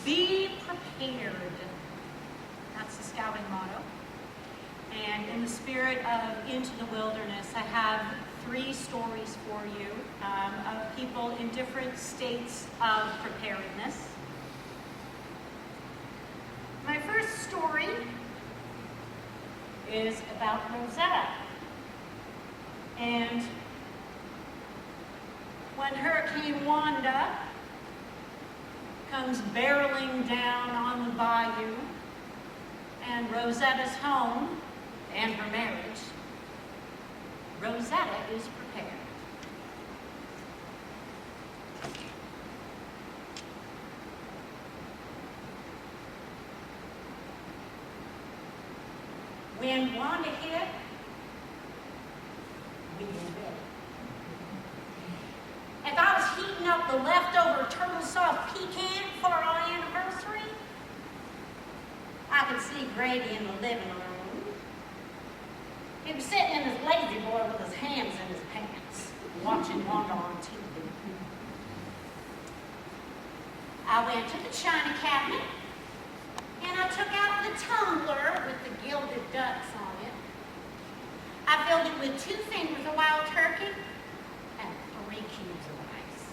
Be prepared. That's the scouting motto. And in the spirit of Into the Wilderness, I have 3 stories for you of people in different states of preparedness. My first story is about Rosetta. And when Hurricane Wanda comes barreling down on the bayou, and Rosetta's home and her marriage, Rosetta is prepared. When Wanda hit, we were ready. As I was heating up the leftover turtle soft pecan for our anniversary, I could see Grady in the living room. He was sitting in his lazy boy with his hands in his pants, watching Wanda on TV. I went to the china cabinet, and I took out the tumbler with the gilded ducks on it. I filled it with 2 fingers of wild turkey and 3 cubes of ice.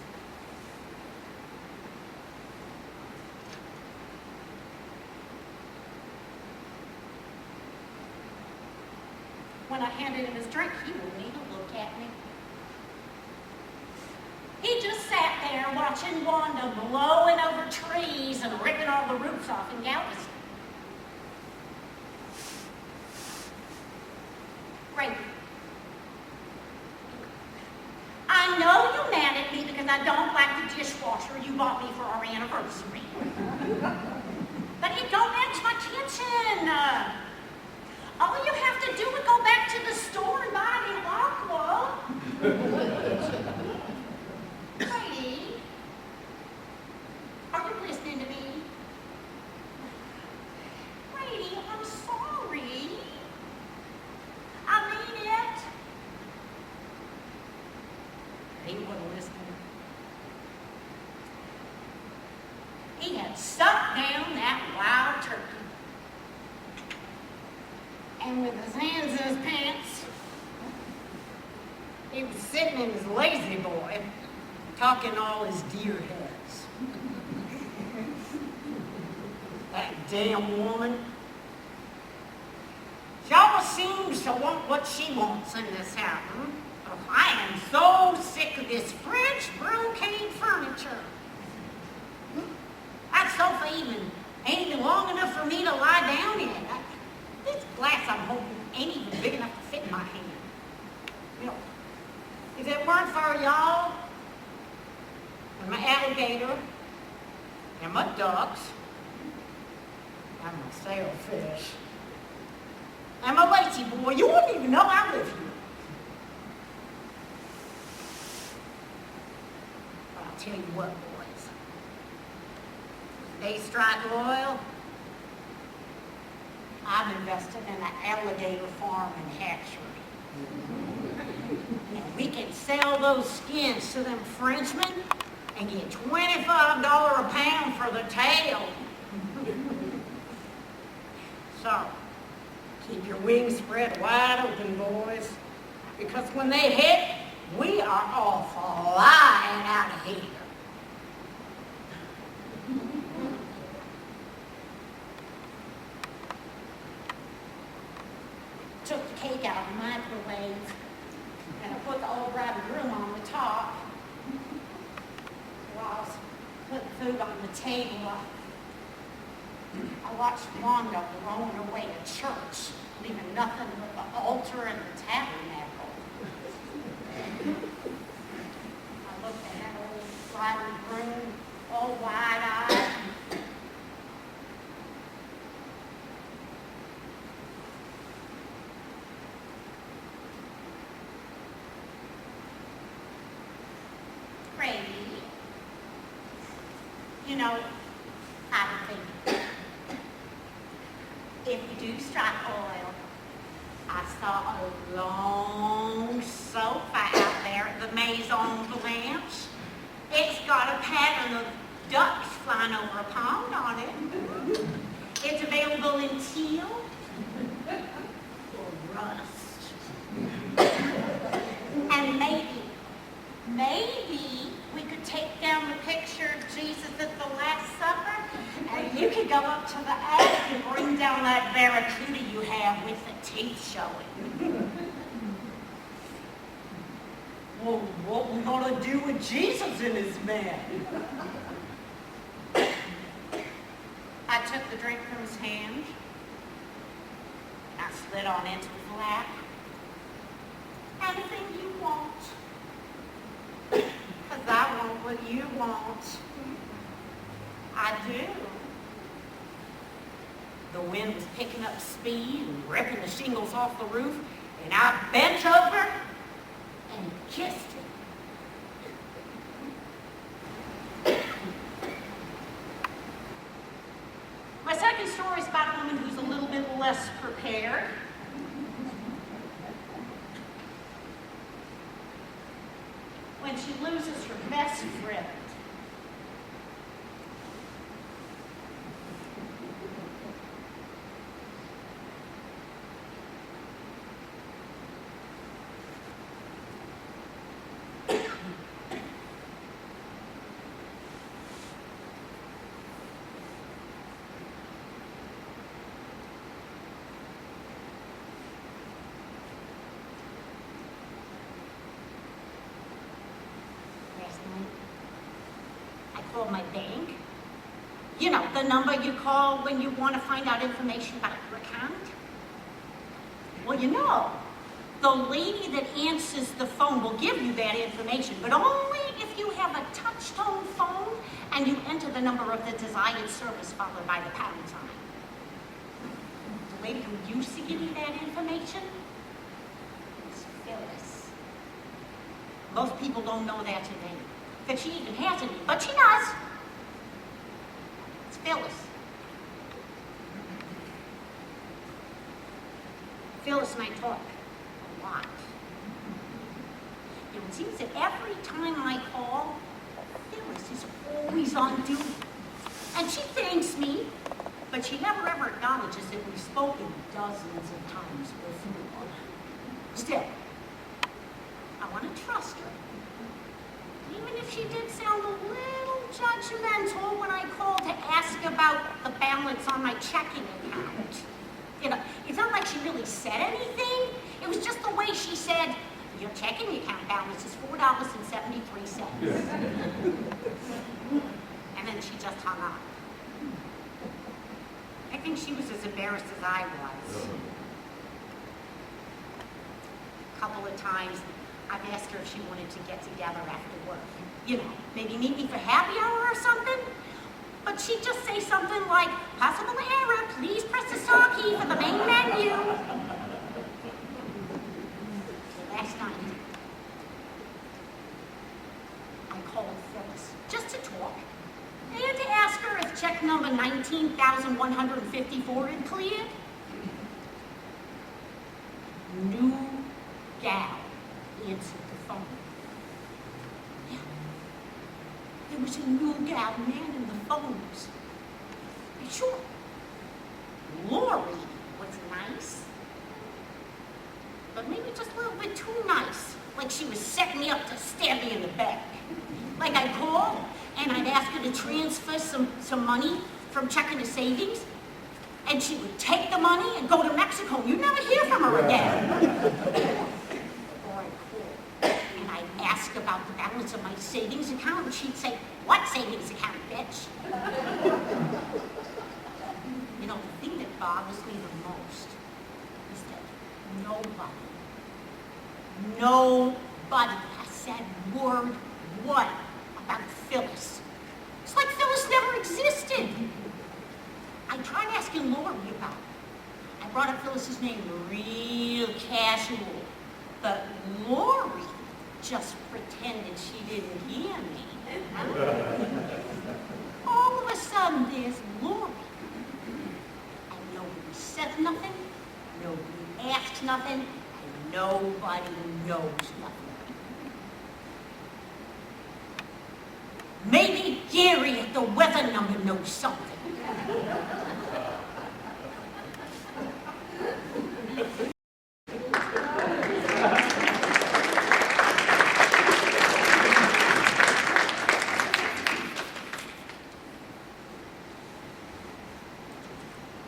When I handed him his drink, he wouldn't even look at me. He just sat there watching Wanda blowing over trees and ripping all the roofs off in Galjour. Great. I know you're mad at me because I don't like the dishwasher you bought me for our anniversary. But it don't match my kitchen. All you have to do is go back to the store and buy it in Aqua. Brady, are you listening to me? Brady, I'm sorry. I mean it. He wasn't listening. He had sucked down that wild turkey. And with his hands in his pants, he was sitting in his lazy boy, talking all his deer heads. That damn woman. She always seems to want what she wants in this house. Oh, I am so sick of this French brocade furniture. That sofa ain't even long enough for me to lie down in. This glass I'm holding ain't even big enough to fit in my hand. You know, if it weren't for y'all, and my alligator, and my ducks, and my sailfish, and my lazy boy, you wouldn't even know I live here. But I'll tell you what, boys. They strike oil. I've invested in an alligator farm and hatchery. And we can sell those skins to them Frenchmen and get $25 a pound for the tail. So, keep your wings spread wide open, boys, because when they hit, we are all flying out of here. Took the cake out of the microwave, and I put the old bride and groom on the top. While I was putting food on the table, I watched Wanda rolling away to church, leaving nothing but the altar and the tabernacle. I looked at that old bride and groom, all wide-eyed. You know, I think if you do strike oil, I saw a long sofa out there at the Maison Blanche. It's got a pattern of ducks flying over a pond on it. It's available in teal or rust. And maybe we could take down the picture of Jesus at the Last Supper, and you could go up to the attic and bring down that barracuda you have with the teeth showing. Well, what we gonna do with Jesus in his man? I took the drink from his hand, and I slid on into his lap. Anything you want. 'Cause I want what you want. I do. The wind was picking up speed and ripping the shingles off the roof, and I bent over and kissed him. My second story is about a woman who's a little bit less prepared. When she loses her best friend. Called my bank. You know, the number you call when you want to find out information about your account. Well, you know, the lady that answers the phone will give you that information, but only if you have a touch-tone phone and you enter the number of the desired service followed by the pound sign. The lady who used to give you that information is Phyllis. Most people don't know that's her name. That she even has any, but she does. It's Phyllis. Phyllis and I talk a lot. It seems that every time I call, Phyllis is always on duty. And she thanks me, but she never ever acknowledges that we've spoken dozens of times before. Still, I want to trust her. Even if she did sound a little judgmental when I called to ask about the balance on my checking account. You know, it's not like she really said anything. It was just the way she said, your checking account balance is $4.73. And then she just hung up. I think she was as embarrassed as I was. A couple of times, I've asked her if she wanted to get together after work. You know, maybe meet me for happy hour or something. But she'd just say something like, possible error, please press the star key for the main menu. Last night, I called Phyllis just to talk and to ask her if check number 19,154 had cleared. New gal answered the phone. Yeah. There was a new gal man in the phones. Sure. Lori was nice, but maybe just a little bit too nice. Like she was setting me up to stab me in the back. Like I'd call and I'd ask her to transfer some money from checking to savings, and she would take the money and go to Mexico. You'd never hear from her again. And I'd ask about the balance of my savings account, and she'd say, what savings account, bitch? You know, the thing that bothers me the most is that nobody has said word one about Phyllis. It's like Phyllis never existed. I tried asking Lori about it. I brought up Phyllis's name real casual, but Lori just pretended she didn't hear me. All of a sudden, there's Lori. And nobody said nothing, nobody asked nothing, and nobody knows nothing. Maybe Harriet, the weather number knows something.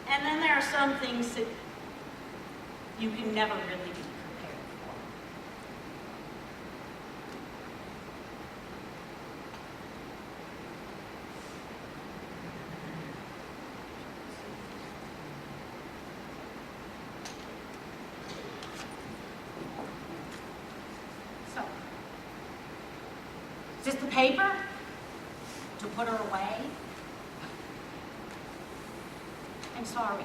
And then there are some things that you can never really be prepared for. So, is this the paper to put her away? I'm sorry.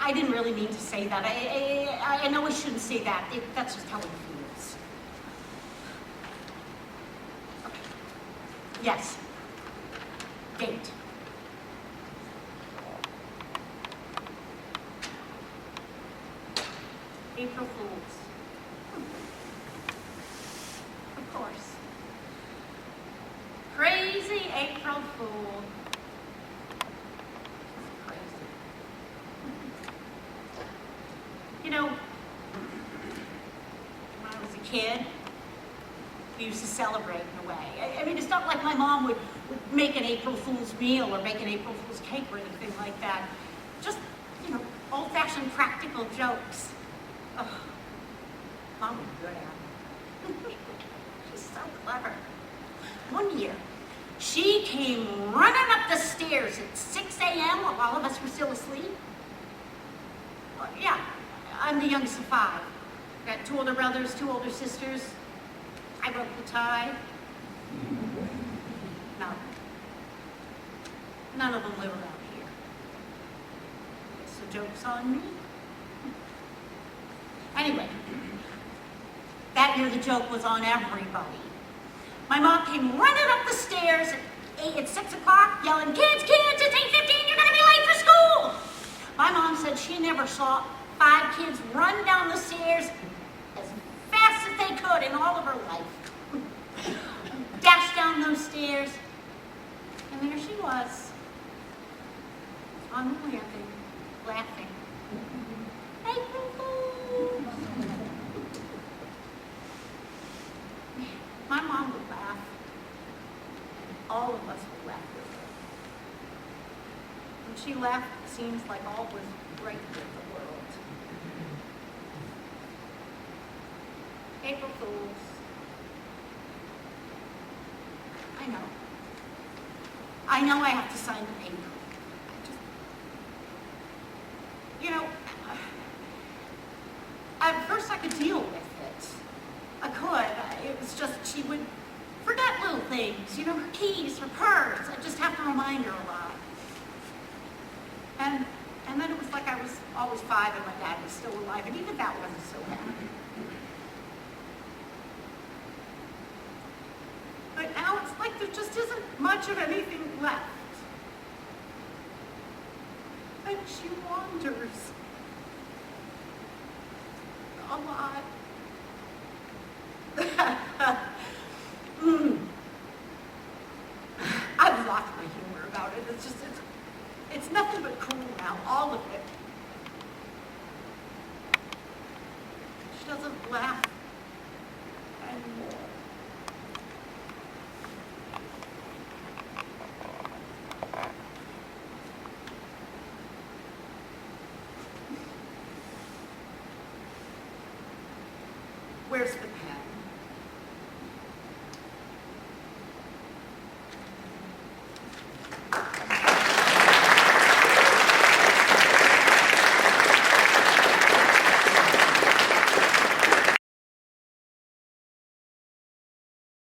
I didn't really mean to say that. I know I shouldn't say that. That's just how it feels. Okay. Yes. Date. April Fools. Of course. Crazy April Fool. You know, when I was a kid, we used to celebrate in a way. I mean, it's not like my mom would make an April Fool's meal or make an April Fool's cake or anything like that. Just, you know, old-fashioned practical jokes. Oh, Mom was good at it. She's so clever. One year, she came running up the stairs at 6 a.m. while all of us were still asleep. Well, yeah. I'm the youngest of 5. Got 2 older brothers, 2 older sisters. I broke the tie. No. None of them live around here. So joke's on me. Anyway, that year the joke was on everybody. My mom came running up the stairs at 6 o'clock, yelling, kids, it's 8:15, you're gonna be late for school. My mom said she never saw 5 kids run down the stairs as fast as they could in all of her life. Dashed down those stairs, and there she was, on the landing, laughing. April Fool! My mom would laugh. All of us would laugh with her. When she left, it seems like all was right with the world. April Fools. I know I have to sign the paper. You know, at first I could deal with it. I could. It was just she would forget little things, you know, her keys, her purse. I just have to remind her a lot. And then it was like I was always 5 and my dad was still alive, and even that wasn't so bad. But now it's like there just isn't much of anything left. And she wanders a lot. I've lost my humor about it. It's nothing but cool now, all of it. She doesn't laugh anymore. Where's the pen?